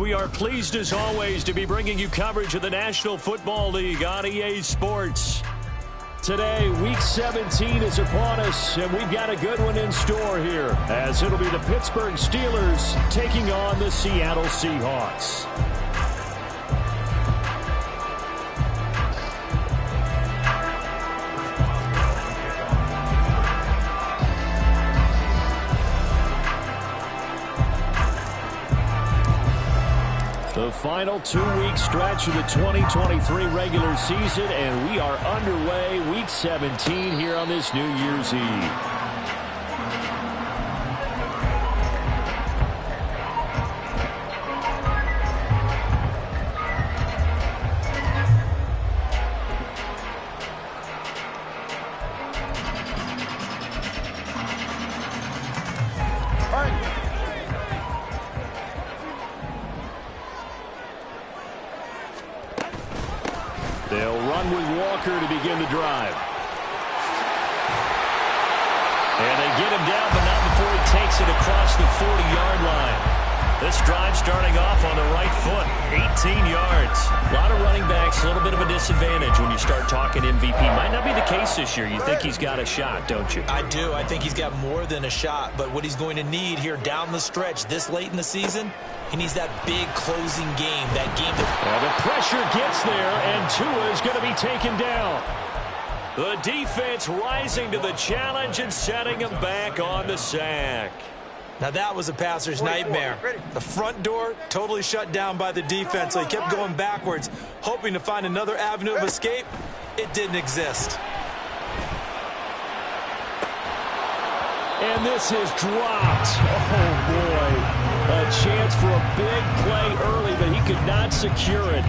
We are pleased as always to be bringing you coverage of the National Football League on EA Sports. Today, Week 17 is upon us, and we've got a good one in store here, as it'll be the Pittsburgh Steelers taking on the Seattle Seahawks. The final 2-week stretch of the 2023 regular season, and we are underway Week 17 here on this New Year's Eve. They'll run with Walker to begin the drive. And they get him down, but not before he takes it across the 40-yard line. This drive starting off on the right foot, 18 yards. A lot of running backs, a little bit of a disadvantage when you start talking MVP. Might not be the case this year. You think he's got a shot, don't you? I do. I think he's got more than a shot. But what he's going to need here down the stretch this late in the season, he needs that big closing game, that game that... Well, the pressure gets there, and Tua is going to be taken down. The defense rising to the challenge and setting him back on the sack. Now that was a passer's nightmare. The front door totally shut down by the defense, so he kept going backwards, hoping to find another avenue of escape. It didn't exist. And this is dropped. Oh, boy. A chance for a big play early, but he could not secure it.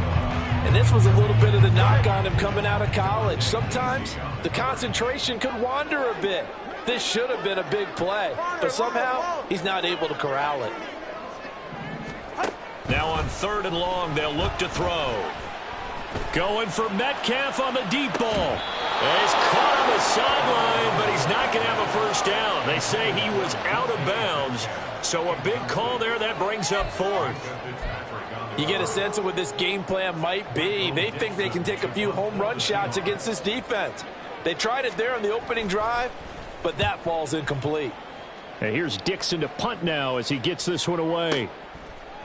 And this was a little bit of the knock on him coming out of college. Sometimes the concentration could wander a bit. This should have been a big play, but somehow he's not able to corral it. Now on 3rd and long, they'll look to throw. Going for Metcalf on the deep ball. He's caught on the sideline, but he's not going to have a first down. They say he was out of bounds, so a big call there that brings up 4th. You get a sense of what this game plan might be. They think they can take a few home run shots against this defense. They tried it there on the opening drive, but that falls incomplete. And here's Dixon to punt now as he gets this one away.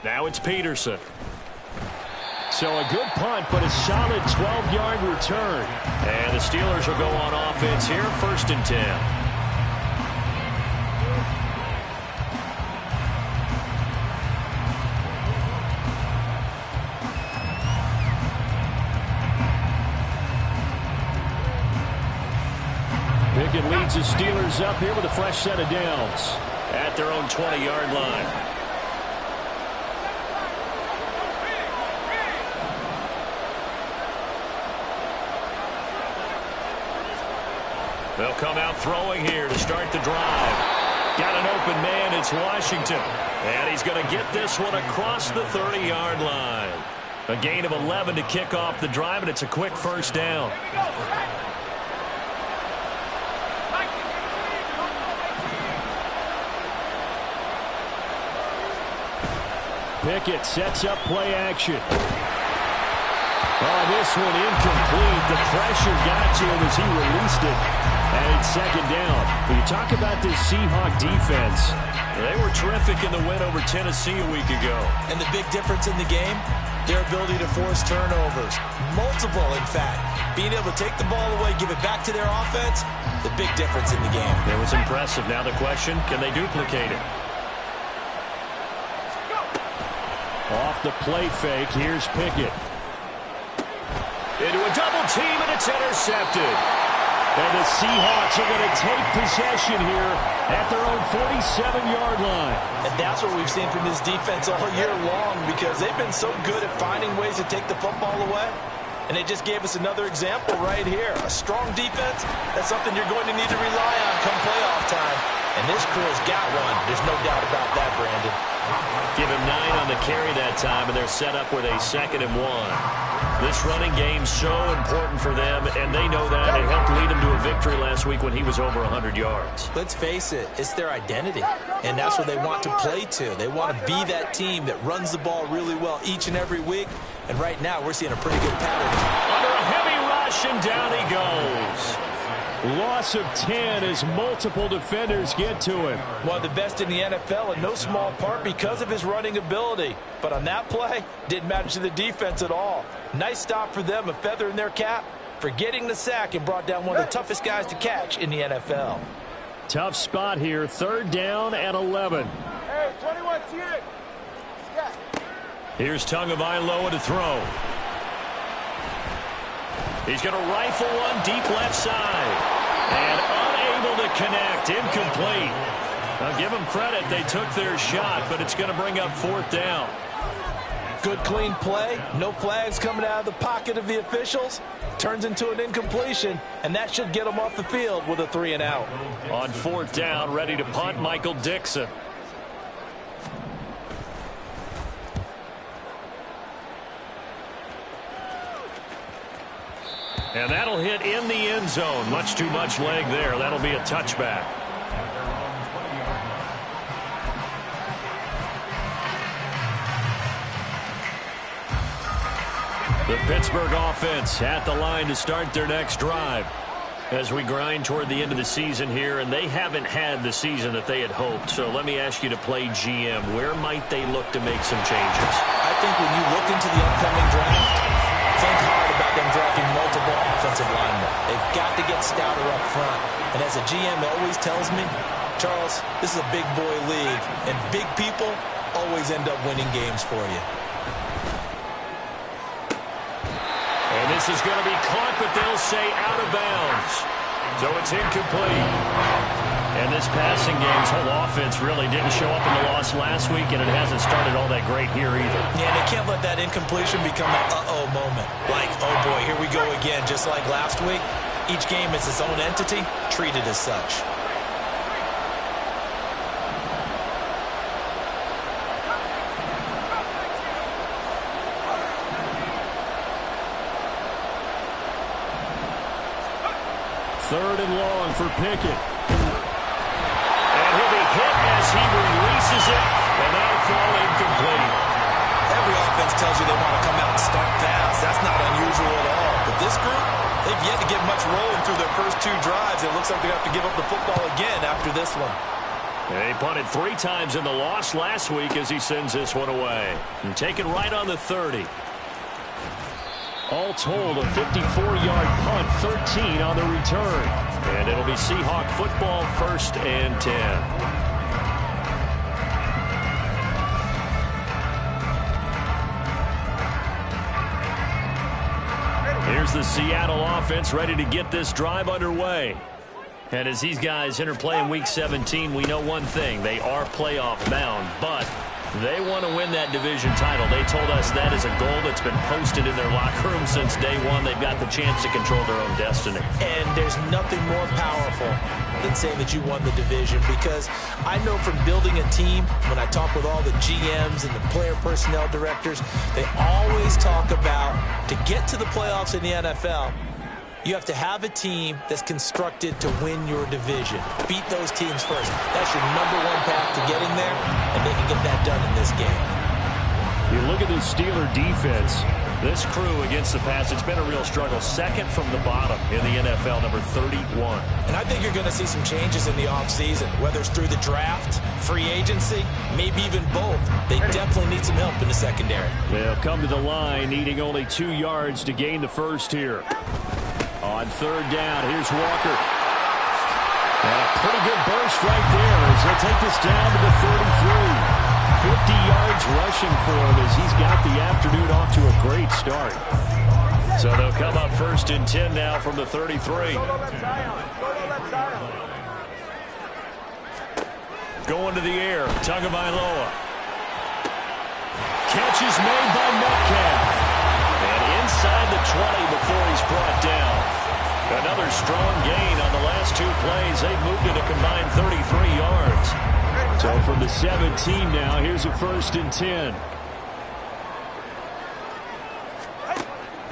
Now it's Peterson. So a good punt, but a solid 12-yard return. And the Steelers will go on offense here, 1st and 10. Pickett leads the Steelers up here with a fresh set of downs at their own 20-yard line. They'll come out throwing here to start the drive. Got an open man, it's Washington. And he's going to get this one across the 30-yard line. A gain of 11 to kick off the drive, and it's a quick first down. Pickett sets up play action. Oh, this one incomplete. The pressure got to him as he released it. And it's 2nd down. When you talk about this Seahawk defense, they were terrific in the win over Tennessee a week ago. And the big difference in the game, their ability to force turnovers. Multiple, in fact. Being able to take the ball away, give it back to their offense, the big difference in the game. It was impressive. Now the question, can they duplicate it? Off the play fake, here's Pickett. Into a double team, and it's intercepted. And the Seahawks are going to take possession here at their own 47-yard line. And that's what we've seen from this defense all year long, because they've been so good at finding ways to take the football away. And they just gave us another example right here. A strong defense, that's something you're going to need to rely on come playoff time. And this crew's got one. There's no doubt about that, Brandon. Give him 9 on the carry that time, and they're set up with a 2nd and 1. This running game's so important for them, and they know that. It helped lead them to a victory last week when he was over 100 yards. Let's face it, it's their identity, and that's what they want to play to. They want to be that team that runs the ball really well each and every week, and right now we're seeing a pretty good pattern. Under a heavy rush, and down he goes. Loss of 10 as multiple defenders get to him. One of the best in the NFL in no small part because of his running ability. But on that play, didn't matter to the defense at all. Nice stop for them, a feather in their cap for getting the sack and brought down one of the toughest guys to catch in the NFL. Tough spot here, 3rd down and 11. Hey, 21, T-Nick. Yeah. Here's Tagovailoa to throw. He's going to rifle one deep left side. And unable to connect. Incomplete. Now give them credit. They took their shot, but it's going to bring up 4th down. Good, clean play. No flags coming out of the pocket of the officials. Turns into an incompletion, and that should get them off the field with a 3 and out. On 4th down, ready to punt, Michael Dixon. And that'll hit in the end zone. Much too much leg there. That'll be a touchback. The Pittsburgh offense at the line to start their next drive. As we grind toward the end of the season here, and they haven't had the season that they had hoped. So let me ask you to play GM. Where might they look to make some changes? I think when you look into the upcoming draft, think hard about them drafting multiple offensive linemen. They've got to get stouter up front. And as a GM always tells me, Charles, this is a big boy league, and big people always end up winning games for you. And this is going to be caught, but they'll say out of bounds. So it's incomplete. And this passing game's whole offense really didn't show up in the loss last week, and it hasn't started all that great here either. Yeah, they can't let that incompletion become an uh-oh moment. Like, oh boy, here we go again, just like last week. Each game is its own entity, treated as such. Third and long for Pickett. And he'll be hit as he releases it, and that'll fall incomplete. Every offense tells you they want to come out and start fast. That's not unusual at all. But this group, they've yet to get much rolling through their first 2 drives. It looks like they have to give up the football again after this one. They punted 3 times in the loss last week as he sends this one away. And taken right on the 30. All told, a 54-yard punt, 13 on the return. And it'll be Seahawk football, 1st and 10. Here's the Seattle offense ready to get this drive underway. And as these guys interplay in Week 17, we know one thing. They are playoff bound, but they want to win that division title. They told us that is a goal that's been posted in their locker room since day one. They've got the chance to control their own destiny. And there's nothing more powerful than saying that you won the division, because I know from building a team, when I talk with all the GMs and the player personnel directors, they always talk about, to get to the playoffs in the NFL, you have to have a team that's constructed to win your division. Beat those teams first. That's your #1 path to getting there, and they can get that done in this game. You look at this Steeler defense. This crew against the pass, it's been a real struggle. 2nd from the bottom in the NFL, number 31. And I think you're going to see some changes in the offseason, whether it's through the draft, free agency, maybe even both. They definitely need some help in the secondary. They'll come to the line, needing only 2 yards to gain the first here. On 3rd down, here's Walker. And a pretty good burst right there as they'll take this down to the 33. 50 yards rushing for him as he's got the afternoon off to a great start. So they'll come up 1st and 10 now from the 33. Going to the air, Tagovailoa. Catch is made by Metcalf. And inside the 20 before he's brought down. Another strong gain on the last 2 plays. They've moved it a combined 33 yards. So from the 17 now, here's a 1st and 10.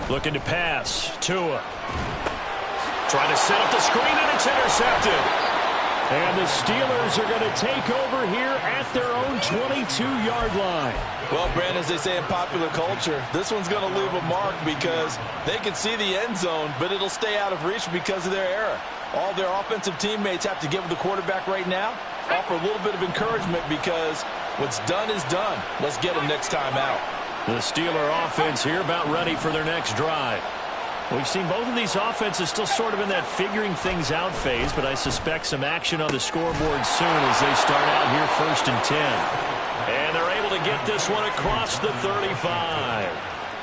Looking to pass. Tua. Trying to set up the screen, and it's intercepted. And the Steelers are going to take over here at their own 22-yard line. Well, Brandon, as they say in popular culture, this one's going to leave a mark because they can see the end zone, but it'll stay out of reach because of their error. All their offensive teammates have to get with the quarterback right now, offer a little bit of encouragement because what's done is done. Let's get them next time out. The Steeler offense here about ready for their next drive. We've seen both of these offenses still sort of in that figuring things out phase, but I suspect some action on the scoreboard soon as they start out here 1st and 10. And they're able to get this one across the 35.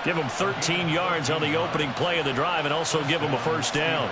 Give them 13 yards on the opening play of the drive and also give them a 1st down.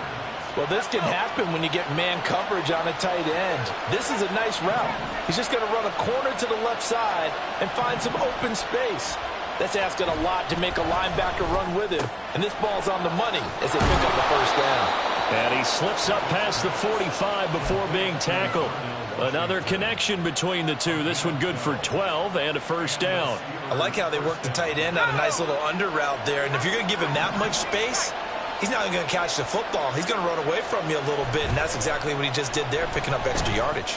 Well, this can happen when you get man coverage on a tight end. This is a nice route. He's just going to run a corner to the left side and find some open space. That's asking a lot to make a linebacker run with him. And this ball's on the money as they pick up the 1st down. And he slips up past the 45 before being tackled. Another connection between the two. This one good for 12 and a 1st down. I like how they work the tight end on a nice little under route there. And if you're going to give him that much space, he's not going to catch the football. He's going to run away from you a little bit. And that's exactly what he just did there, picking up extra yardage.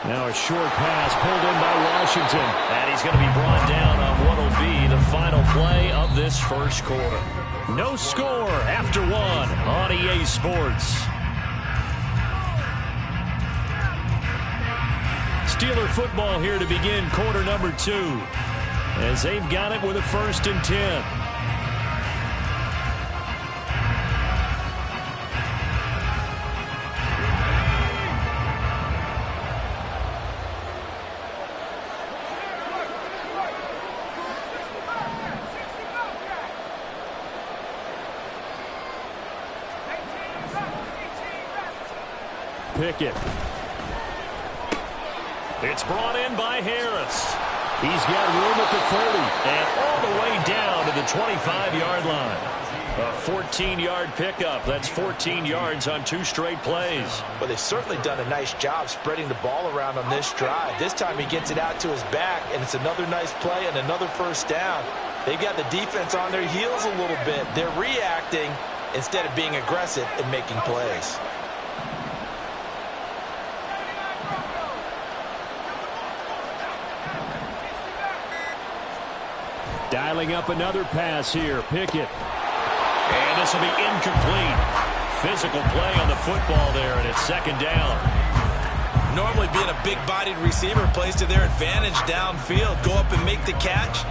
Now a short pass pulled in by Washington. And he's going to be brought down on what will be the final play of this 1st quarter. No score after 1 on EA Sports. Steeler football here to begin quarter number 2. As they've got it with a 1st and 10. Pickett. It's brought in by Harris. He's got room at the 30 and all the way down to the 25-yard line. A 14-yard pickup. That's 14 yards on 2 straight plays. Well, they've certainly done a nice job spreading the ball around on this drive. This time he gets it out to his back, and it's another nice play and another 1st down. They've got the defense on their heels a little bit. They're reacting instead of being aggressive and making plays. Dialing up another pass here. Pickett. And this will be incomplete. Physical play on the football there, and it's 2nd down. Normally being a big-bodied receiver plays to their advantage downfield. Go up and make the catch,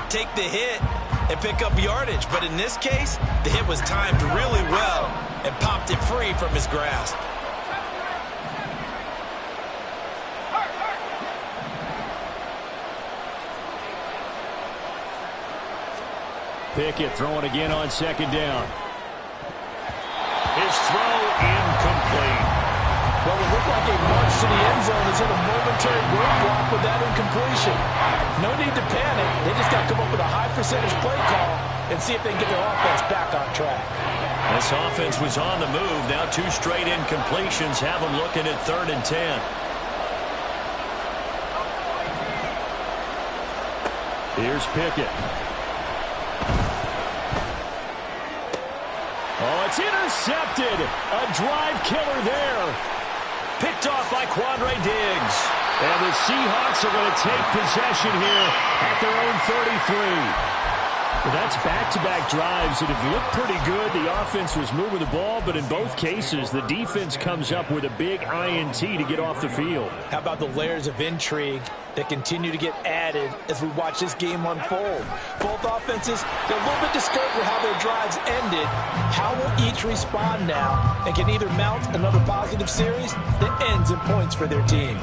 take the hit, and pick up yardage. But in this case, the hit was timed really well and popped it free from his grasp. Pickett throwing again on 2nd down. His throw incomplete. Well, it looked like a march to the end zone is in a momentary roadblock with that incompletion. No need to panic. They just got to come up with a high percentage play call and see if they can get their offense back on track. This offense was on the move. Now 2 straight incompletions have them looking at 3rd and 10. Here's Pickett. Oh, it's intercepted. A drive killer there. Picked off by Quandre Diggs. And the Seahawks are going to take possession here at their own 33. Well, that's back-to-back drives that have looked pretty good. The offense was moving the ball, but in both cases, the defense comes up with a big INT to get off the field. How about the layers of intrigue that continue to get added as we watch this game unfold? Both offenses, they're a little bit discouraged with how their drives ended. How will each respond now and can either mount another positive series that ends in points for their team?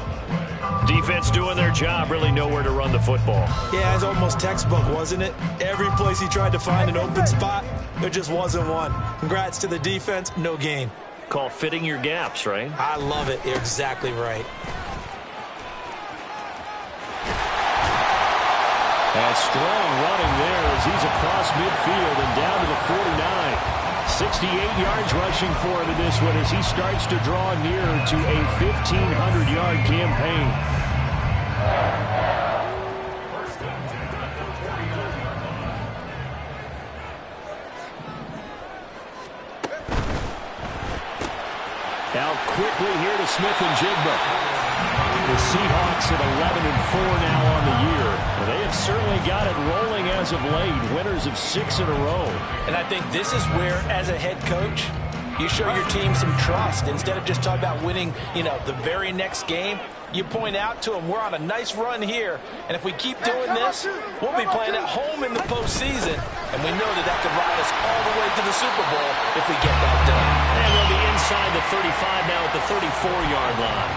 Defense doing their job, really nowhere to run the football. Yeah, it's almost textbook, wasn't it? Every place he tried to find an open spot, there just wasn't one. Congrats to the defense, no gain. Call fitting your gaps, right? I love it. You're exactly right. A strong running there as he's across midfield and down to the 49. 68 yards rushing for him in this one as he starts to draw nearer to a 1,500-yard campaign. Out quickly here to Smith and Jigba. The Seahawks at 11-4 now on the year. They have certainly got it rolling as of late. Winners of 6 in a row. And I think this is where, as a head coach, you show your team some trust. Instead of just talking about winning, the very next game, you point out to them, we're on a nice run here, and if we keep doing this, we'll be playing at home in the postseason, and we know that could ride us all the way to the Super Bowl if we get that done. And we'll be inside the 35 now at the 34-yard line.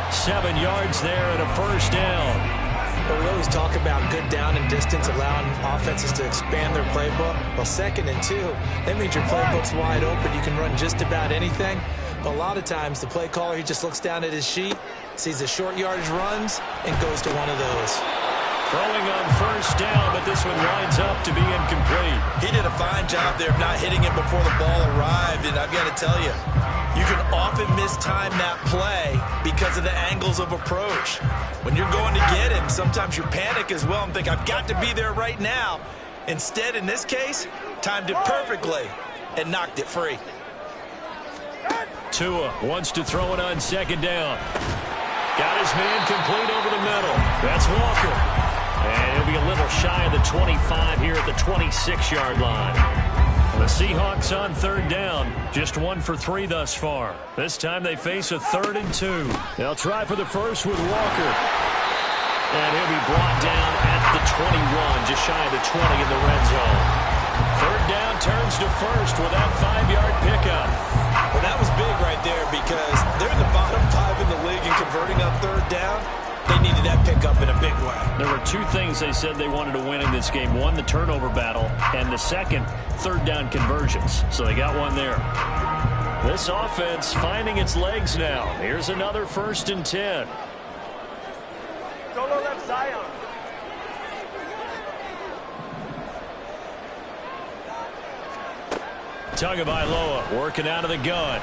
7 yards there and a first down. But we always talk about good down and distance, allowing offenses to expand their playbook. Well, 2nd and 2, that means your playbook's wide open. You can run just about anything. But a lot of times, the play caller, he just looks down at his sheet, sees the short yardage runs, and goes to one of those. Throwing on first down, but this one winds up to be incomplete. He did a fine job there of not hitting it before the ball arrived, and I've got to tell you, you can often mistime that play because of the angles of approach. When you're going to get him, sometimes you panic as well and think, I've got to be there right now. Instead, in this case, timed it perfectly and knocked it free. Tua wants to throw it on 2nd down. Got his man complete over the middle. That's Walker. And he'll be a little shy of the 25 here at the 26-yard line. The Seahawks on 3rd down. Just 1 for 3 thus far. This time they face a 3rd and 2. They'll try for the first with Walker. And he'll be brought down at the 21, just shy of the 20 in the red zone. 3rd down turns to first with that 5-yard pickup. Well, that was big right there because they're the bottom 5 in the league in converting on 3rd down. They needed that pickup in a big way. There were 2 things they said they wanted to win in this game. One, the turnover battle, and the second, 3rd down conversions. So they got one there. This offense finding its legs now. Here's another 1st and 10. Solo left side. Tagovailoa working out of the gun.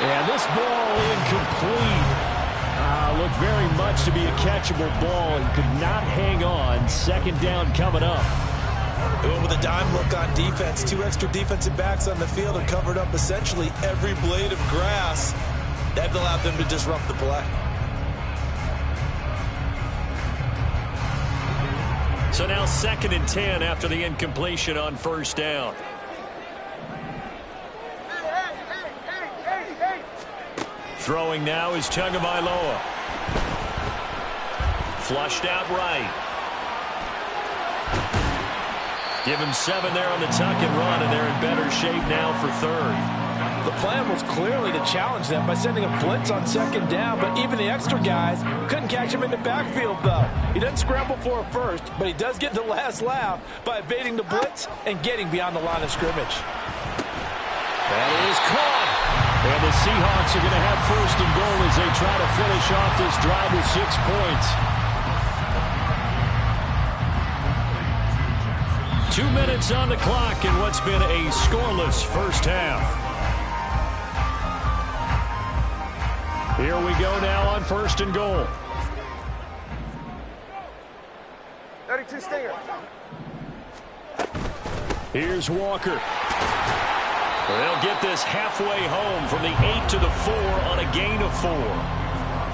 And this ball incomplete. Looked very much to be a catchable ball and could not hang on. 2nd down coming up. Going with a dime look on defense. 2 extra defensive backs on the field and covered up essentially every blade of grass. That allowed them to disrupt the play. So now 2nd and 10 after the incompletion on 1st down. Throwing now is Tagovailoa. Flushed out right. Give him 7 there on the tuck and run, and they're in better shape now for 3rd. The plan was clearly to challenge them by sending a blitz on 2nd down, but even the extra guys couldn't catch him in the backfield, though. He doesn't scramble for it first, but he does get the last laugh by evading the blitz and getting beyond the line of scrimmage. That is caught. And the Seahawks are going to have 1st and goal as they try to finish off this drive with 6 points. 2 minutes on the clock in what's been a scoreless first half. Here we go now on 1st and goal. 32 Stinger. Here's Walker. They'll get this halfway home from the 8 to the 4 on a gain of 4.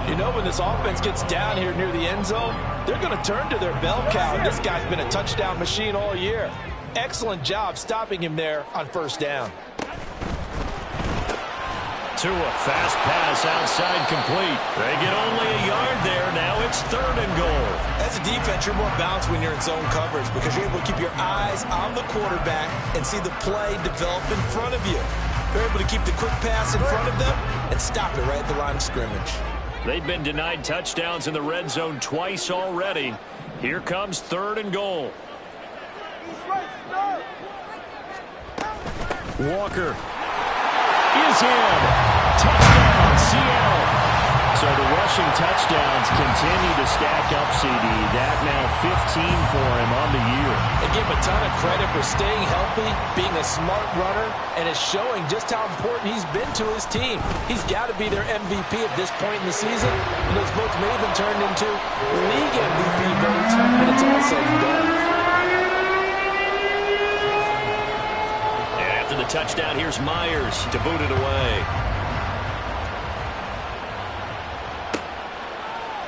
You know, when this offense gets down here near the end zone, they're going to turn to their bell cow. This guy's been a touchdown machine all year. Excellent job stopping him there on 1st down. Tua, fast pass outside complete. They get only a yard there. Now it's 3rd and goal. As a defense, you're more balanced when you're in zone coverage because you're able to keep your eyes on the quarterback and see the play develop in front of you. You're able to keep the quick pass in front of them and stop it right at the line of scrimmage. They've been denied touchdowns in the red zone twice already. Here comes 3rd and goal. Walker is in. Touchdown, Seattle. So the rushing touchdowns continue to stack up, CD. That now 15 for him on the year. And give him a ton of credit for staying healthy, being a smart runner, and it's showing just how important he's been to his team. He's got to be their MVP at this point in the season, and those votes may have been turned into league MVP votes when it's all said and done. And after the touchdown, here's Myers to boot it away.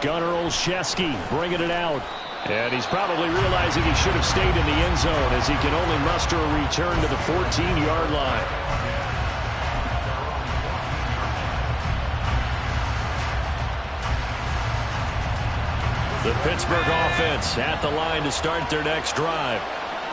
Gunnar Olszewski bringing it out. And he's probably realizing he should have stayed in the end zone as he can only muster a return to the 14-yard line. The Pittsburgh offense at the line to start their next drive.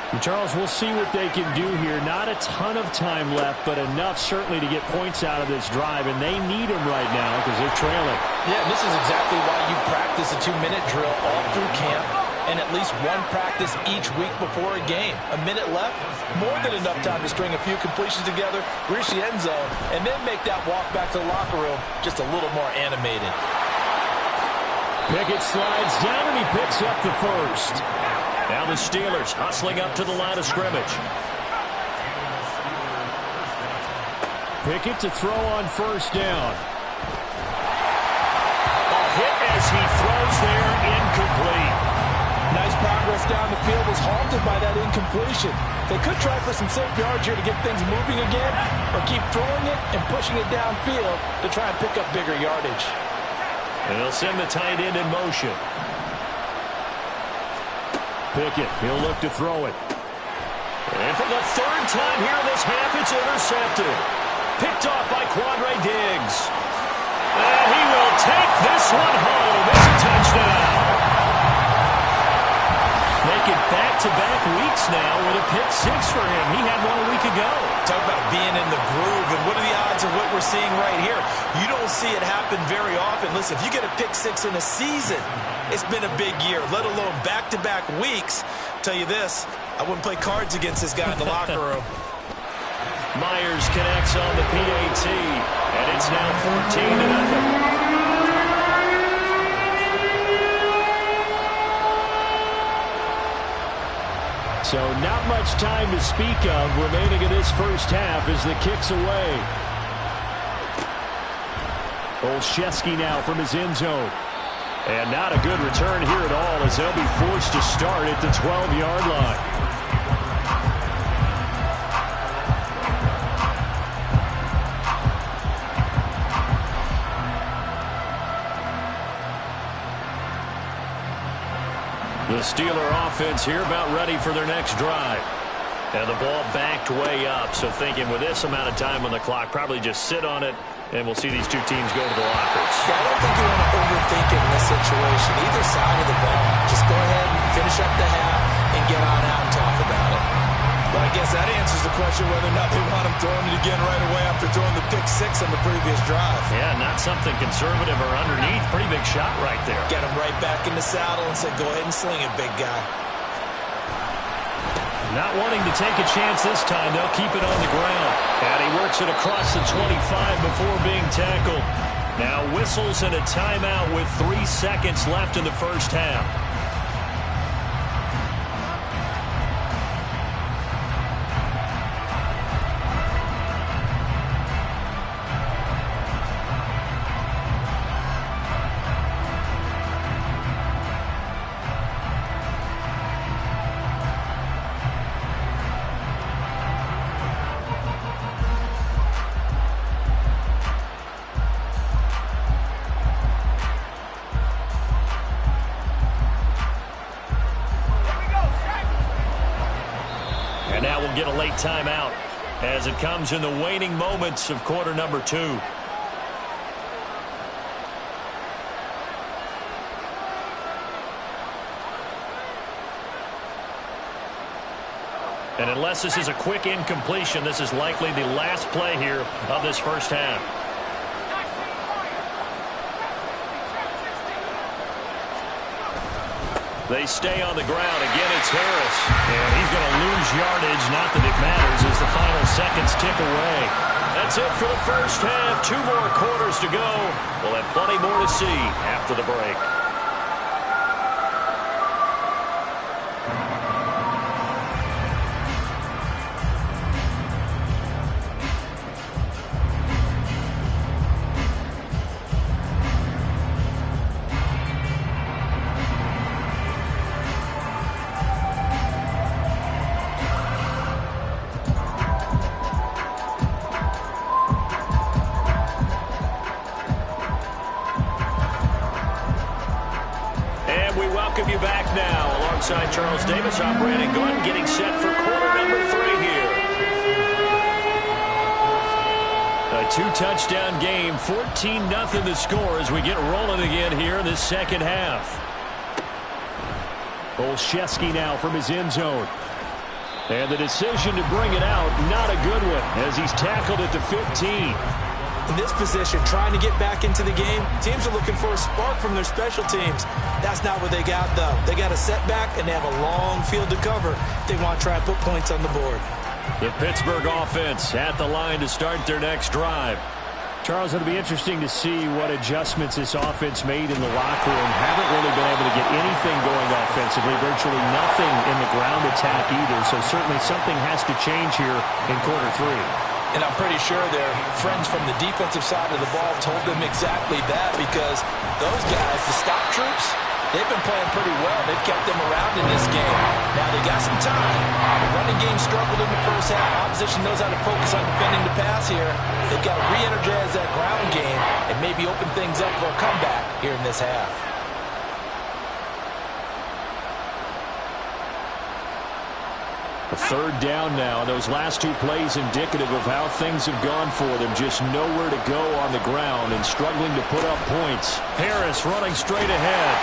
And Charles, we'll see what they can do here. Not a ton of time left, but enough certainly to get points out of this drive, and they need them right now because they're trailing. Yeah, and this is exactly why you practice a 2-minute drill all through camp and at least one practice each week before a game. A minute left, more than enough time to string a few completions together, reach the end zone, and then make that walk back to the locker room just a little more animated. Pickett slides down, and he picks up the first. Now the Steelers hustling up to the line of scrimmage. Pickett to throw on first down. A hit as he throws there, incomplete. Nice progress down the field was halted by that incompletion. They could try for some safe yards here to get things moving again, or keep throwing it and pushing it downfield to try and pick up bigger yardage. And they'll send the tight end in motion. Pickett, he'll look to throw it. And for the third time here in this half, it's intercepted. Picked off by Quandre Diggs. And he will take this one home. It's a touchdown. Making back-to-back weeks now with a pick six for him. He had one a week ago. Talk about being in the groove, and what are the odds of what we're seeing right here? You don't see it happen very often. Listen, if you get a pick six in a season, it's been a big year, let alone back-to-back weeks. Tell you this, I wouldn't play cards against this guy in the locker room. Myers connects on the PAT, and it's now 14-0. So not much time to speak of remaining in this first half as the kick's away. Olszewski now from his end zone. And not a good return here at all as they'll be forced to start at the 12-yard line. The Steeler offense here about ready for their next drive. And the ball backed way up, so thinking with this amount of time on the clock, probably just sit on it, and we'll see these two teams go to the lockers. Yeah, I don't think you want to overthink it in this situation. Either side of the ball. Just go ahead and finish up the half and get on out and talk about it. But I guess that answers the question whether or not they want him throwing it again right away after throwing the pick six on the previous drive. Yeah, not something conservative or underneath. Pretty big shot right there. Get him right back in the saddle and say, go ahead and sling it, big guy. Not wanting to take a chance this time, they'll keep it on the ground. And he works it across the 25 before being tackled. Now whistles and a timeout with 3 seconds left in the first half. And now we'll get a late timeout as it comes in the waning moments of quarter number 2. And unless this is a quick incompletion, this is likely the last play here of this first half. They stay on the ground. Again, it's Harris. And he's going to lose yardage. Not that it matters as the final seconds tick away. That's it for the first half. 2 more quarters to go. We'll have plenty more to see after the break. Charles Davis, I'm Brandon Gordon, getting set for quarter number 3 here. A 2-touchdown game, 14-0 to score as we get rolling again here in this second half. Olszewski now from his end zone. And the decision to bring it out, not a good one, as he's tackled at the 15. In this position, trying to get back into the game, teams are looking for a spark from their special teams. That's not what they got, though. They got a setback, and they have a long field to cover if they want to try and put points on the board. The Pittsburgh offense at the line to start their next drive. Charles, it'll be interesting to see what adjustments this offense made in the locker room. Haven't really been able to get anything going offensively, virtually nothing in the ground attack either, so certainly something has to change here in quarter 3. And I'm pretty sure their friends from the defensive side of the ball told them exactly that, because those guys, the stop troops, they've been playing pretty well. They've kept them around in this game. Now they got some time. The running game struggled in the first half. Opposition knows how to focus on defending the pass here. They've got to re-energize that ground game and maybe open things up for a comeback here in this half. A 3rd down now. Those last 2 plays indicative of how things have gone for them. Just nowhere to go on the ground and struggling to put up points. Harris running straight ahead.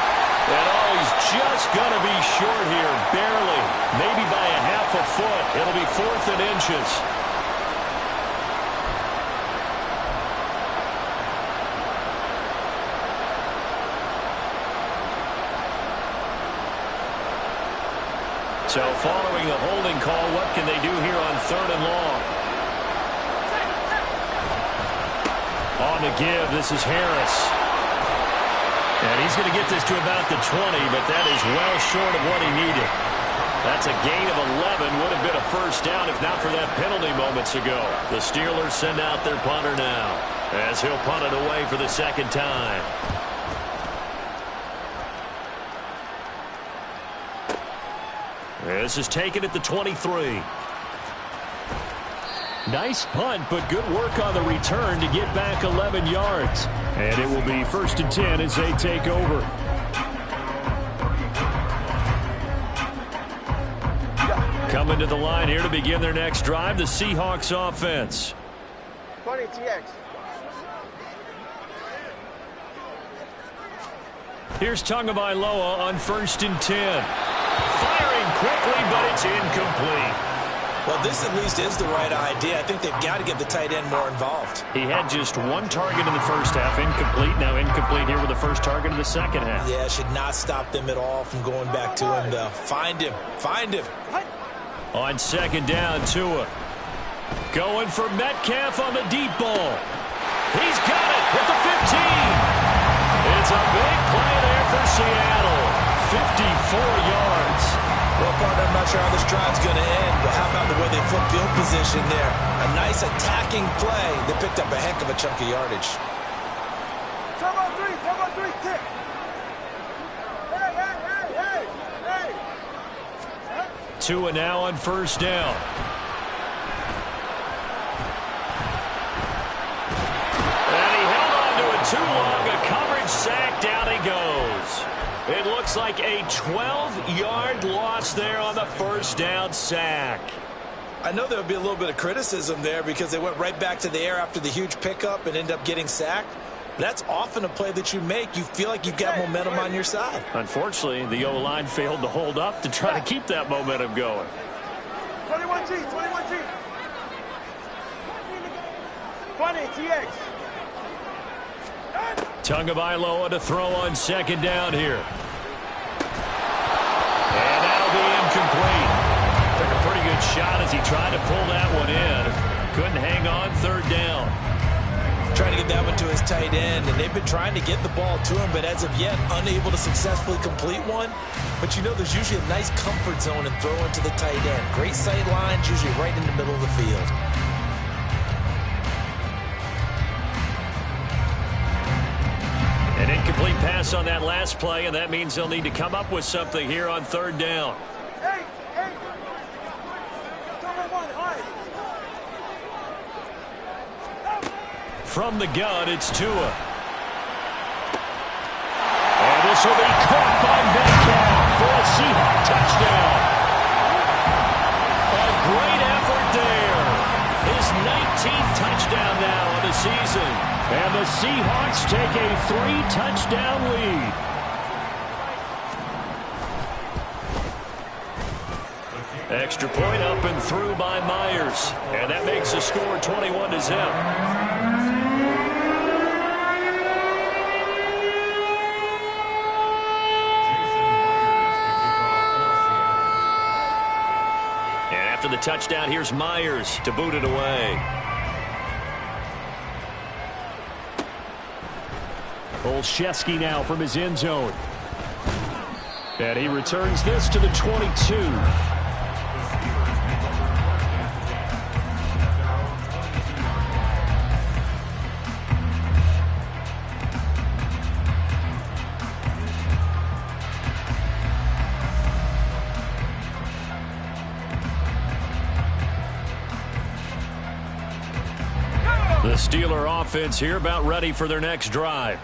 And he's just going to be short here. Barely. Maybe by a half a foot. It'll be 4th and inches. So following a holding call, what can they do here on 3rd and long? On the give, this is Harris. And he's going to get this to about the 20, but that is well short of what he needed. That's a gain of 11. Would have been a first down if not for that penalty moments ago. The Steelers send out their punter now, as he'll punt it away for the 2nd time. This is taken at the 23. Nice punt, but good work on the return to get back 11 yards. And it will be 1st and 10 as they take over. Coming to the line here to begin their next drive, the Seahawks offense. 20 TX. Here's Tagovailoa on 1st and 10. Firing quickly, but it's incomplete. Well, this at least is the right idea. I think they've got to get the tight end more involved. He had just 1 target in the first half. Incomplete. Now incomplete here with the first target of the second half. Yeah, should not stop them at all from going back to him, though. Find him. Find him. On 2nd down, Tua. Going for Metcalf on the deep ball. He's got it at the 15. It's a big play there for Seattle. 54 yards. Well, partner, I'm not sure how this drive's going to end, but how about the way they flip field position there? A nice attacking play that picked up a heck of a chunk of yardage. Come on, 3, kick. Hey. Tua now on 1st down. And he held on to it too long. A coverage sack. Down he goes. It looks like a 12-yard loss there on the 1st down sack. I know there would be a little bit of criticism there because they went right back to the air after the huge pickup and ended up getting sacked. That's often a play that you make. You feel like you've got momentum on your side. Unfortunately, the O-line failed to hold up to try to keep that momentum going. 21G. 20 TX. Tagovailoa to throw on 2nd down here. shot as he tried to pull that one in. Couldn't hang on, third down. Trying to get that one to his tight end, and they've been trying to get the ball to him, but as of yet, unable to successfully complete one. But you know, there's usually a nice comfort zone in throwing to the tight end. Great sight lines, usually right in the middle of the field. An incomplete pass on that last play, and that means they'll need to come up with something here on third down. Hey, hey. Cover one, high. From the gun, it's Tua. And this will be caught by Metcalf for a Seahawks touchdown. A great effort there. His 19th touchdown now of the season. And the Seahawks take a 3-touchdown lead. Extra point up and through by Myers. And that makes the score 21-0. After the touchdown, here's Myers to boot it away. Olszewski now from his end zone. And he returns this to the 22. The Steeler offense here about ready for their next drive.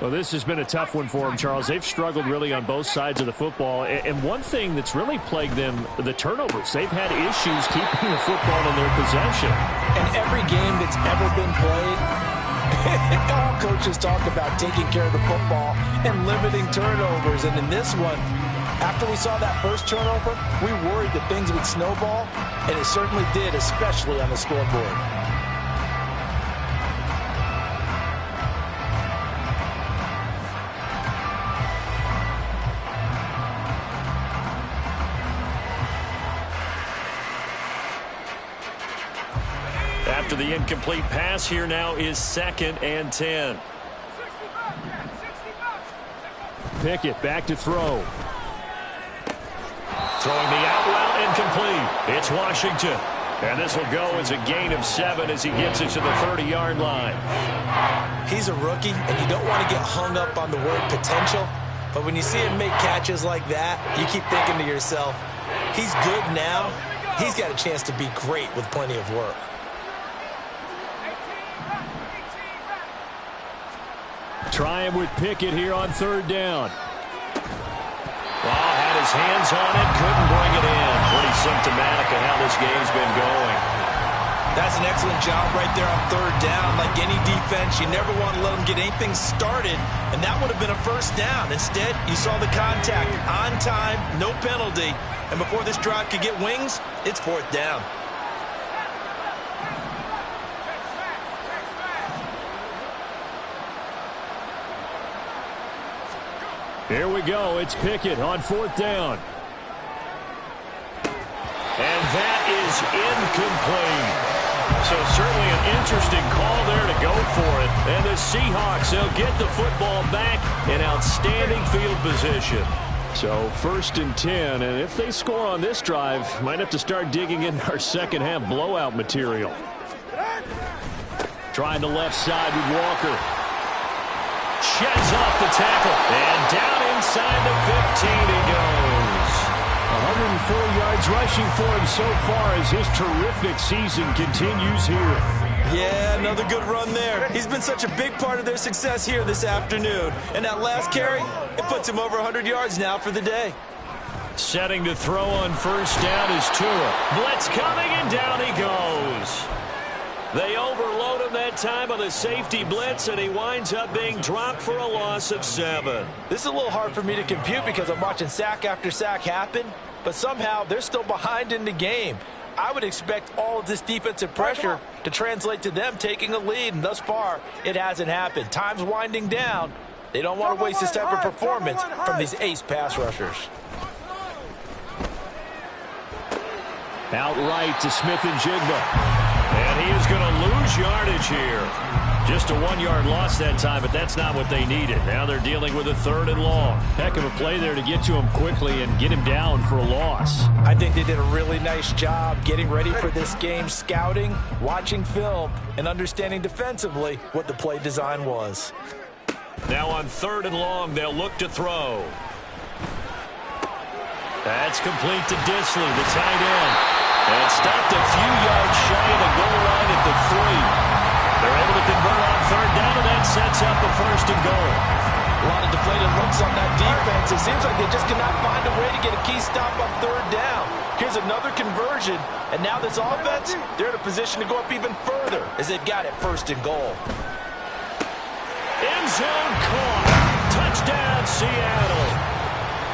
Well, this has been a tough one for them, Charles. They've struggled really on both sides of the football. And one thing that's really plagued them, the turnovers. They've had issues keeping the football in their possession. And every game that's ever been played, all coaches talk about taking care of the football and limiting turnovers. And in this one, after we saw that first turnover, we worried that things would snowball, and it certainly did, especially on the scoreboard. After the incomplete pass, here now is 2nd and 10. Pickett back to throw. Throwing the out route incomplete. It's Washington. And this will go as a gain of 7 as he gets it to the 30-yard line. He's a rookie, and you don't want to get hung up on the word potential. But when you see him make catches like that, you keep thinking to yourself, he's good now. He's got a chance to be great with plenty of work. Trying with Pickett here on third down. Well, had his hands on it, couldn't bring it in. Pretty symptomatic of how this game's been going. That's an excellent job right there on third down. Like any defense, you never want to let them get anything started, and that would have been a first down. Instead, you saw the contact on time, no penalty, and before this drive could get wings, it's 4th down. Here we go. It's Pickett on 4th down. And that is incomplete. So certainly an interesting call there to go for it. And the Seahawks, they'll get the football back in outstanding field position. So 1st and 10. And if they score on this drive, might have to start digging in our second half blowout material. Trying the left side with Walker. Sheds off the tackle, and down inside the 15 he goes. 104 yards rushing for him so far as his terrific season continues here. Yeah, another good run there. He's been such a big part of their success here this afternoon. And that last carry, it puts him over 100 yards now for the day. Setting to throw on first down is Tua. Blitz coming, and down he goes. They overload him that time on the safety blitz, and he winds up being dropped for a loss of 7. This is a little hard for me to compute because I'm watching sack after sack happen, but somehow they're still behind in the game. I would expect all of this defensive pressure to translate to them taking a lead, and thus far, it hasn't happened. Time's winding down. They don't want to waste this type of performance from these ace pass rushers. Outright to Smith-Njigba. And he is going to lose yardage here. Just a 1-yard loss that time, but that's not what they needed. Now they're dealing with a 3rd and long. Heck of a play there to get to him quickly and get him down for a loss. I think they did a really nice job getting ready for this game, scouting, watching film, and understanding defensively what the play design was. Now on 3rd and long, they'll look to throw. That's complete to Disley, the tight end. And stopped a few yards shy of the goal line at the 3. They're able to convert on 3rd down, and that sets up a 1st and goal. A lot of deflated looks on that defense. It seems like they just cannot find a way to get a key stop on 3rd down. Here's another conversion, and now this offense, they're in a position to go up even further as they've got it 1st and goal. End zone caught. Touchdown, Seattle.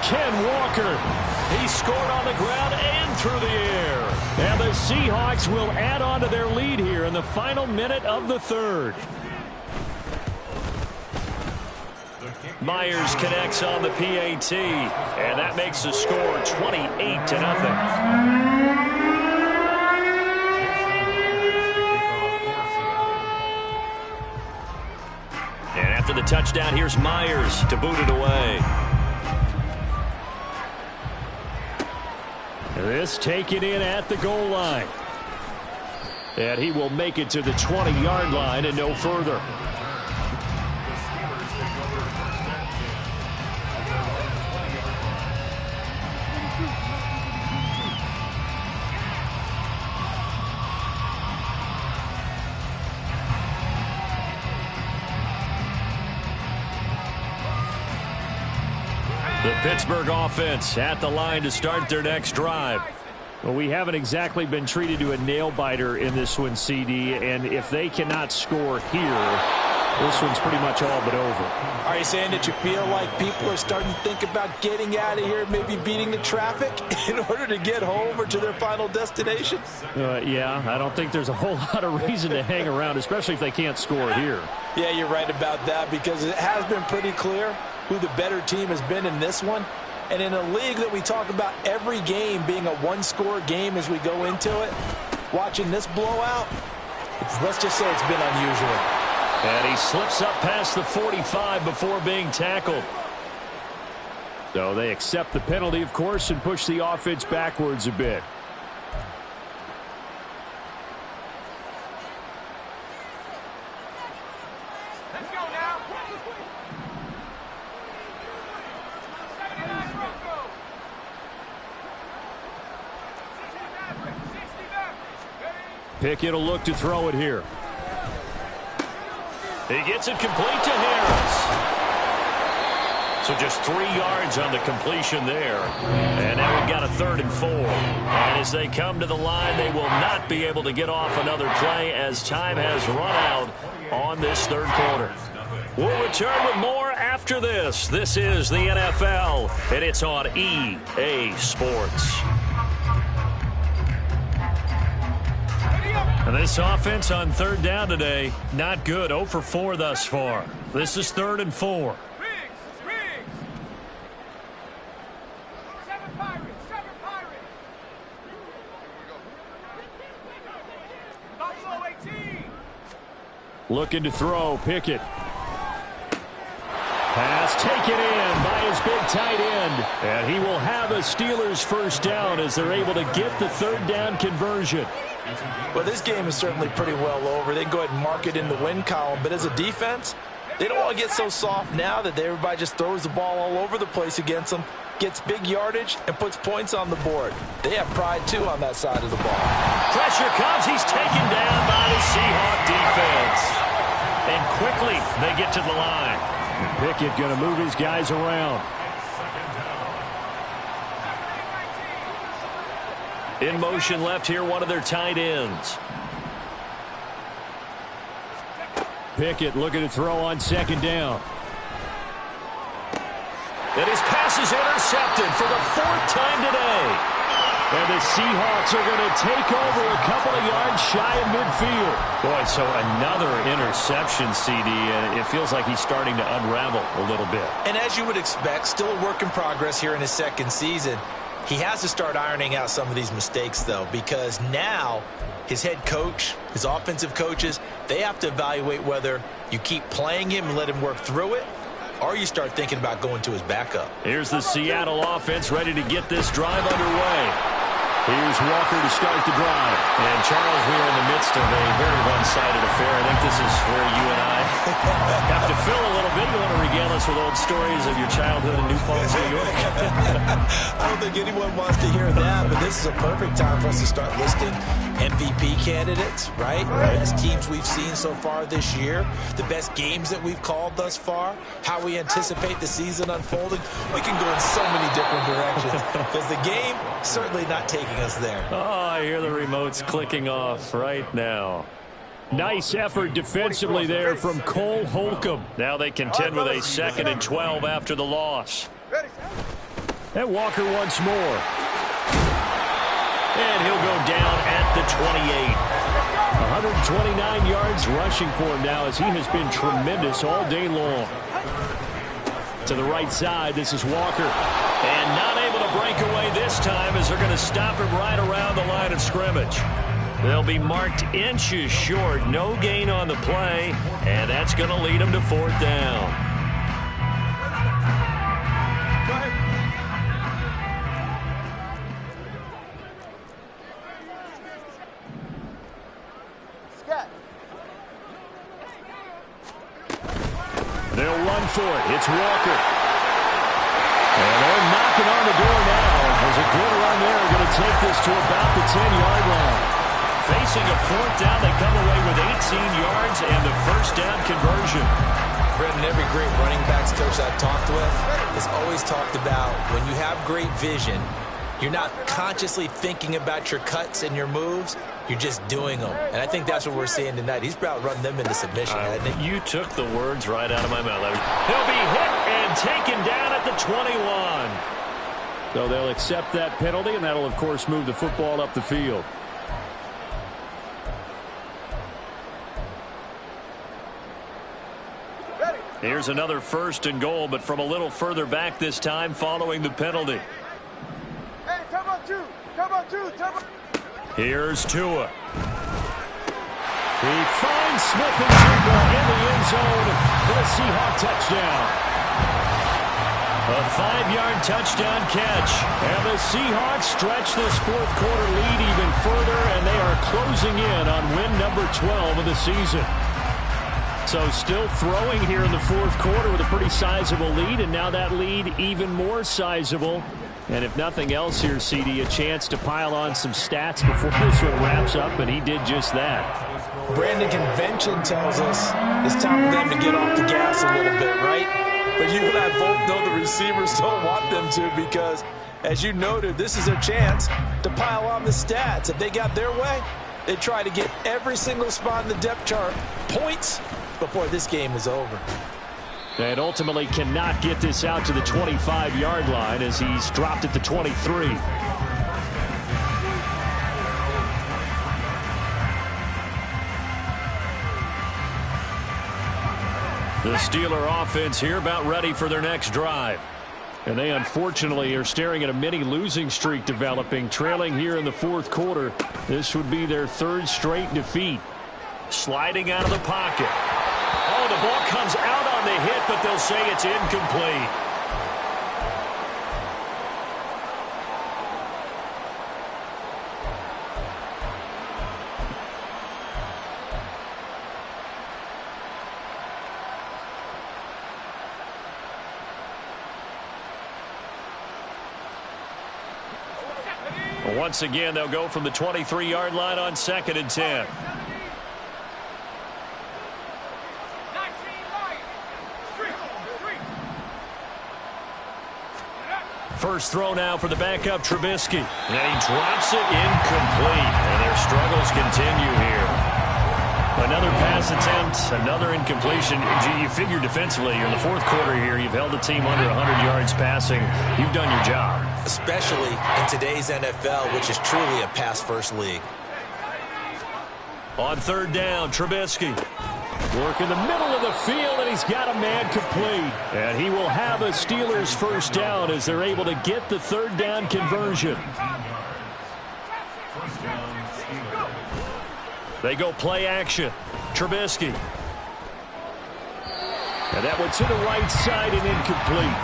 Ken Walker. He scored on the ground and through the air. And the Seahawks will add on to their lead here in the final minute of the 3rd. Myers connects on the PAT, and that makes the score 28-0. And after the touchdown, here's Myers to boot it away. This taken in at the goal line. And he will make it to the 20-yard line and no further. The Pittsburgh offense at the line to start their next drive. Well, we haven't exactly been treated to a nail-biter in this one, CD, and if they cannot score here, this one's pretty much all but over. Are you saying that you feel like people are starting to think about getting out of here, maybe beating the traffic in order to get home or to their final destination? Yeah, I don't think there's a whole lot of reason to hang around, especially if they can't score here. Yeah, you're right about that, because it has been pretty clear who the better team has been in this one. And in a league that we talk about every game being a one-score game as we go into it, watching this blowout, let's just say it's been unusual. And he slips up past the 45 before being tackled. So they accept the penalty, of course, and push the offense backwards a bit. Pickett will look to throw it here. He gets it complete to Harris. So just 3 yards on the completion there. And now we've got a 3rd and 4. And as they come to the line, they will not be able to get off another play as time has run out on this 3rd quarter. We'll return with more after this. This is the NFL, and it's on EA Sports. And this offense on 3rd down today, not good. 0 for 4 thus far. This is 3rd and 4. Looking to throw, Pickett. Pass taken in by his big tight end. And he will have a Steelers 1st down as they're able to get the 3rd down conversion. Well, this game is certainly pretty well over. They can go ahead and mark it in the win column. But as a defense, they don't want to get so soft now that everybody just throws the ball all over the place against them, gets big yardage, and puts points on the board. They have pride, too, on that side of the ball. Pressure comes. He's taken down by the Seahawks defense. And quickly, they get to the line. Pickett going to move his guys around. In motion left here, one of their tight ends. Pickett looking to throw on 2nd down. And his pass is intercepted for the 4th time today. And the Seahawks are going to take over a couple of yards shy of midfield. Boy, so another interception, CD, and it feels like he's starting to unravel a little bit. And as you would expect, still a work in progress here in his 2nd season. He has to start ironing out some of these mistakes, though, because now his head coach, his offensive coaches, they have to evaluate whether you keep playing him and let him work through it, or you start thinking about going to his backup. Here's the Seattle offense ready to get this drive underway. Here's Walker to start the drive. And, Charles, we are in the midst of a very one-sided affair. I think this is where you and I have to fill a little bit. You want to regale us with old stories of your childhood in New Paltz, New York? I don't think anyone wants to hear that, but this is a perfect time for us to start listing MVP candidates, right? The best teams we've seen so far this year, the best games that we've called thus far, how we anticipate the season unfolding. We can go in so many different directions because the game certainly not taking us there. Oh, I hear the remotes clicking off right now. Nice effort defensively there from Cole Holcomb. Now they contend with a 2nd and 12 after the loss. And Walker once more. And he'll go down at the 28. 129 yards rushing for him now as he has been tremendous all day long. To the right side, this is Walker. And not able to break away this time as they're going to stop him right around the line of scrimmage. They'll be marked inches short. No gain on the play, and that's going to lead them to 4th down. They'll run for it. It's Walker. And they're knocking on the door now. There's a good run there. Going to take this to about the 10-yard line. Facing a 4th down, they come away with 18 yards and the 1st down conversion. Brendan, every great running backs coach I've talked with has always talked about when you have great vision, you're not consciously thinking about your cuts and your moves. You're just doing them. And I think that's what we're seeing tonight. He's about running them into submission, hasn't he? You took the words right out of my mouth. He'll be hit and taken down at the 21. So they'll accept that penalty, and that'll, of course, move the football up the field. Here's another 1st and goal, but from a little further back this time following the penalty. Hey, come on, two. Here's Tua. He finds Smith and Jigba in the end zone for the Seahawks touchdown. A 5-yard touchdown catch. And the Seahawks stretch this 4th quarter lead even further, and they are closing in on win number 12 of the season. So still throwing here in the 4th quarter with a pretty sizable lead, and now that lead even more sizable. And if nothing else here, CD, a chance to pile on some stats before this one wraps up, and he did just that. Brandon, convention tells us it's time for them to get off the gas a little bit, right? But you and I both know the receivers don't want them to because, as you noted, this is their chance to pile on the stats. If they got their way, they try to get every single spot in the depth chart points before this game is over. And ultimately cannot get this out to the 25-yard line as he's dropped at the 23. The Steeler offense here about ready for their next drive. And they unfortunately are staring at a mini losing streak developing, trailing here in the 4th quarter. This would be their 3rd straight defeat. Sliding out of the pocket. Oh, the ball comes out on the hit, but they'll say it's incomplete. Once again, they'll go from the 23-yard line on 2nd and 10. First throw now for the backup Trubisky. And he drops it incomplete. And their struggles continue here. Another pass attempt, another incompletion. You figure defensively, you're in the 4th quarter here. You've held the team under 100 yards passing. You've done your job. Especially in today's NFL, which is truly a pass-first league. On 3rd down, Trubisky. Work in the middle of of the field, and he's got a man complete. And he will have a Steelers first down as they're able to get the third down conversion. They go play action. Trubisky. And that one to the right side and incomplete.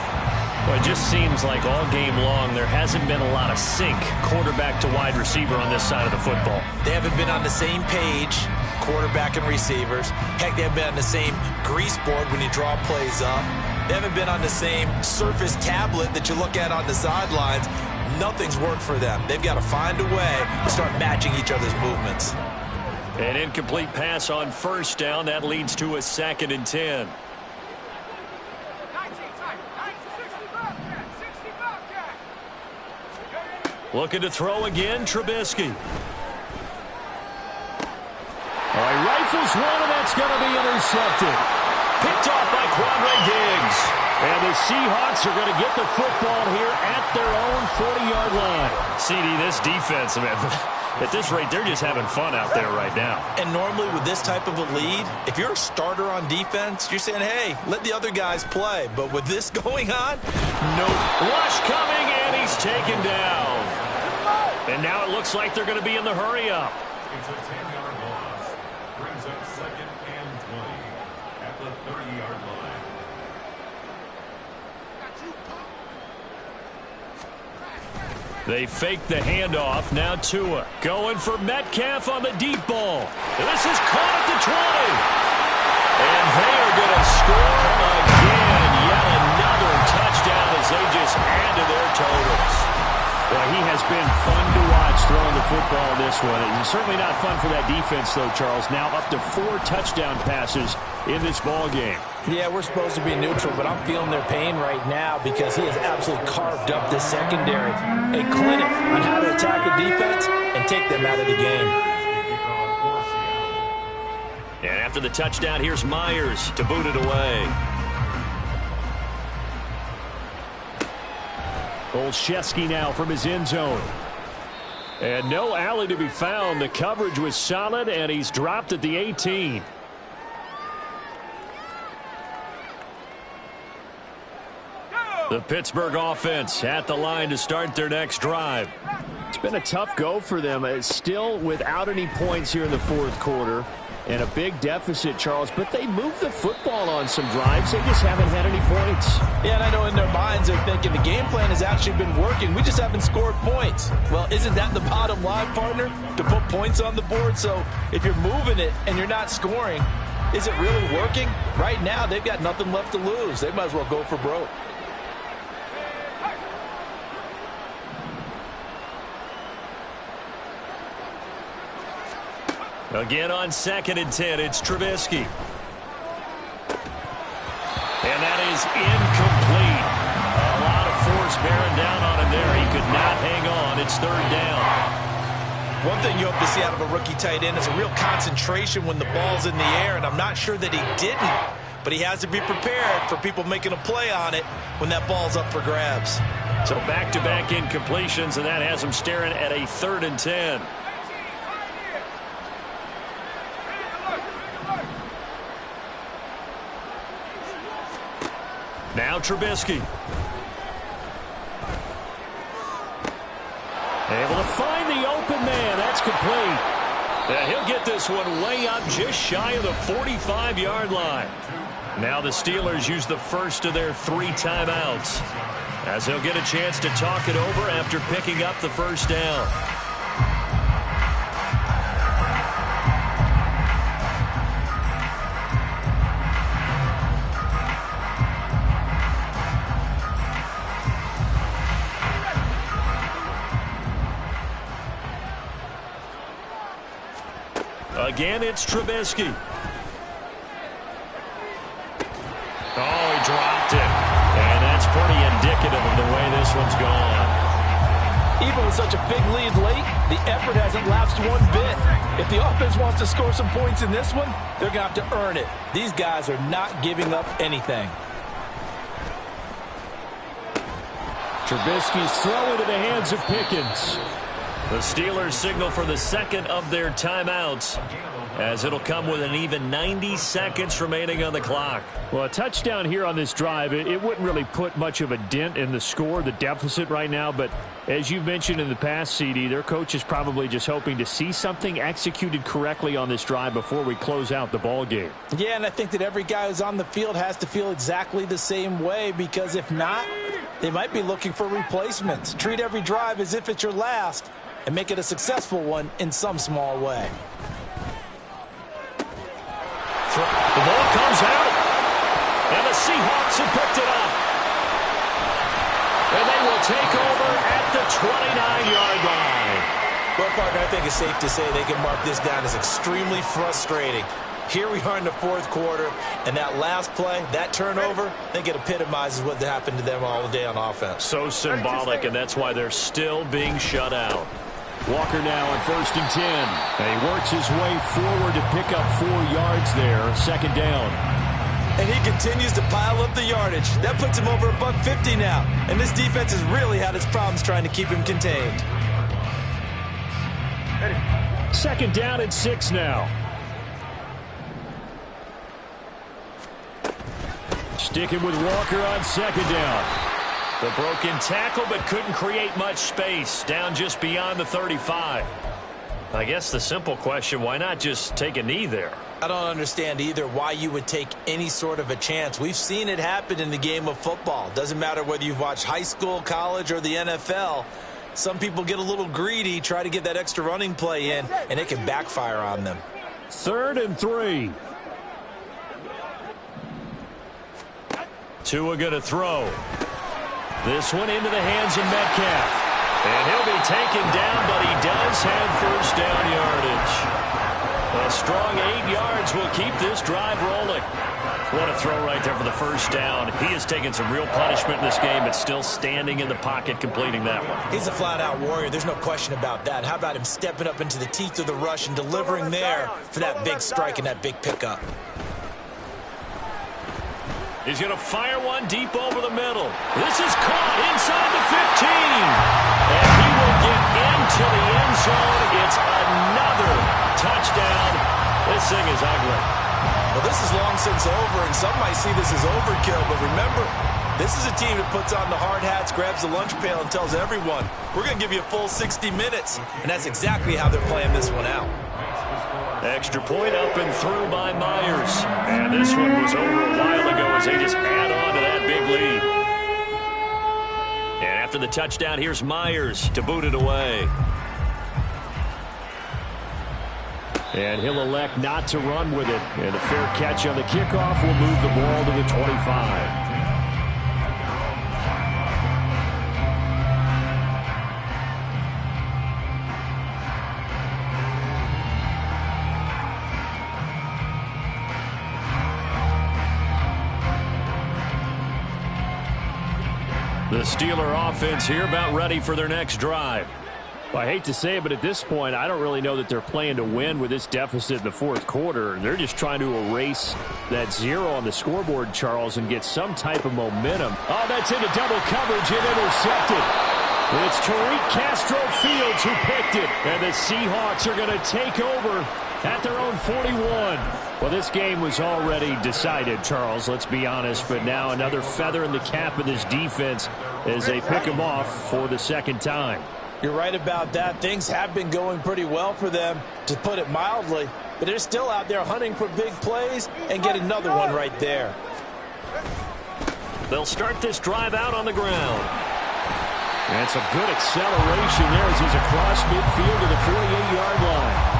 Well, it just seems like all game long there hasn't been a lot of sync quarterback to wide receiver on this side of the football. They haven't been on the same page, quarterback and receivers. Heck, they haven't been on the same grease board when you draw plays up. They haven't been on the same Surface tablet that you look at on the sidelines. Nothing's worked for them. They've got to find a way to start matching each other's movements. An incomplete pass on first down. That leads to a 2nd and 10. Looking to throw again, Trubisky. He rifles one, and that's going to be intercepted. Picked off by Quandre Diggs. And the Seahawks are going to get the football here at their own 40-yard line. CD, this defense, man, at this rate, they're just having fun out there right now. And normally with this type of a lead, if you're a starter on defense, you're saying, hey, let the other guys play. But with this going on, no. Rush coming, and he's taken down. And now it looks like they're going to be in the hurry-up. It's a 10-yard loss. Brings up 2nd and 20 at the 30-yard line. They fake the handoff. Now Tua going for Metcalf on the deep ball. And this is caught at the 20. And they are going to score again. Yet another touchdown as they just add to their totals. Well, he has been fun to watch throwing the football in this one. It's certainly not fun for that defense, though, Charles. Now up to 4 touchdown passes in this ball game. Yeah, we're supposed to be neutral, but I'm feeling their pain right now because he has absolutely carved up the secondary. A clinic on how to attack a defense and take them out of the game. And after the touchdown, here's Myers to boot it away. Olszewski now from his end zone. And no alley to be found. The coverage was solid, and he's dropped at the 18. The Pittsburgh offense at the line to start their next drive. It's been a tough go for them. It's still without any points here in the fourth quarter. And a big deficit, Charles, but they moved the football on some drives. They just haven't had any points. Yeah, and I know in their minds they're thinking the game plan has actually been working. We just haven't scored points. Well, isn't that the bottom line, partner? To put points on the board. So if you're moving it and you're not scoring, is it really working? Right now, they've got nothing left to lose. They might as well go for broke. Again on 2nd and 10, it's Trubisky. And that is incomplete. A lot of force bearing down on him there. He could not hang on. It's 3rd down. One thing you hope to see out of a rookie tight end is a real concentration when the ball's in the air, and I'm not sure that he didn't, but he has to be prepared for people making a play on it when that ball's up for grabs. So back-to-back incompletions, and that has him staring at a 3rd and 10. Now Trubisky. Able to find the open man. That's complete. And he'll get this one way up just shy of the 45-yard line. Now the Steelers use the first of their 3 timeouts, as they'll get a chance to talk it over after picking up the first down. Again, it's Trubisky. Oh, he dropped it. And that's pretty indicative of the way this one's gone. Even with such a big lead late, the effort hasn't lapsed one bit. If the offense wants to score some points in this one, they're going to have to earn it. These guys are not giving up anything. Trubisky's throw into the hands of Pickens. The Steelers signal for the second of their timeouts, as it'll come with an even 90 seconds remaining on the clock. Well, a touchdown here on this drive, it wouldn't really put much of a dent in the score, the deficit right now. But as you've mentioned in the past, CD, their coach is probably just hoping to see something executed correctly on this drive before we close out the ball game. Yeah, and I think that every guy who's on the field has to feel exactly the same way, because if not, they might be looking for replacements. Treat every drive as if it's your last and make it a successful one in some small way. The ball comes out, and the Seahawks have picked it up. And they will take over at the 29-yard line. Well, partner, I think it's safe to say they can mark this down as extremely frustrating. Here we are in the fourth quarter, and that last play, that turnover, I think it epitomizes what happened to them all day on offense. So symbolic, and that's why they're still being shut out. Walker now on 1st and 10. And he works his way forward to pick up 4 yards there. Second down. And he continues to pile up the yardage. That puts him over $150 now. And this defense has really had its problems trying to keep him contained. Second down and 6 now. Sticking with Walker on second down. The broken tackle, but couldn't create much space. Down just beyond the 35. I guess the simple question, why not just take a knee there? I don't understand either why you would take any sort of a chance. We've seen it happen in the game of football. Doesn't matter whether you've watched high school, college, or the NFL. Some people get a little greedy, try to get that extra running play in, and it can backfire on them. 3rd and 3. Tua going to throw. This one into the hands of Metcalf. And he'll be taken down, but he does have first down yardage. A strong 8 yards will keep this drive rolling. What a throw right there for the first down. He has taken some real punishment in this game, but still standing in the pocket completing that one. He's a flat-out warrior. There's no question about that. How about him stepping up into the teeth of the rush and delivering there for that big strike and that big pickup? He's going to fire one deep over the middle. This is caught inside the 15. And he will get into the end zone. It's another touchdown. This thing is ugly. Well, this is long since over, and some might see this as overkill. But remember, this is a team that puts on the hard hats, grabs the lunch pail, and tells everyone, we're going to give you a full 60 minutes. And that's exactly how they're playing this one out. Extra point up and through by Myers. And this one was over a while ago as they just add on to that big lead. And after the touchdown, here's Myers to boot it away. And he'll elect not to run with it. And a fair catch on the kickoff will move the ball to the 25. The Steeler offense here about ready for their next drive. Well, I hate to say it, but at this point, I don't really know that they're playing to win with this deficit in the fourth quarter. They're just trying to erase that 0 on the scoreboard, Charles, and get some type of momentum. Oh, that's into double coverage and intercepted. It's Tariq Castro Fields who picked it, and the Seahawks are going to take over at their own 41. Well, this game was already decided, Charles, let's be honest, but now another feather in the cap of this defense as they pick them off for the second time. You're right about that. Things have been going pretty well for them, to put it mildly, but they're still out there hunting for big plays and get another one right there. They'll start this drive out on the ground. And it's a good acceleration there as he's across midfield to the 48-yard line.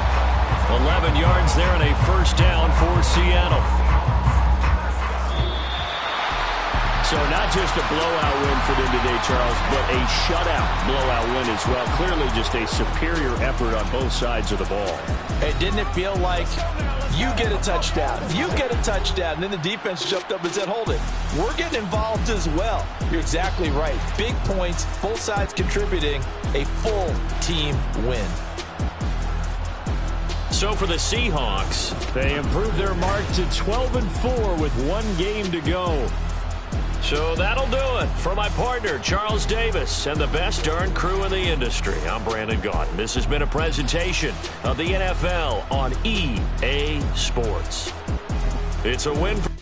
11 yards there and a first down for Seattle. So not just a blowout win for them today, Charles, but a shutout blowout win as well. Clearly just a superior effort on both sides of the ball. Hey, didn't it feel like you get a touchdown, you get a touchdown, and then the defense jumped up and said, hold it, we're getting involved as well. You're exactly right. Big points, both sides contributing, a full team win. So for the Seahawks, they improved their mark to 12-4 with 1 game to go. So that'll do it for my partner, Charles Davis, and the best darn crew in the industry. I'm Brandon Gaudin. This has been a presentation of the NFL on EA Sports. It's a win for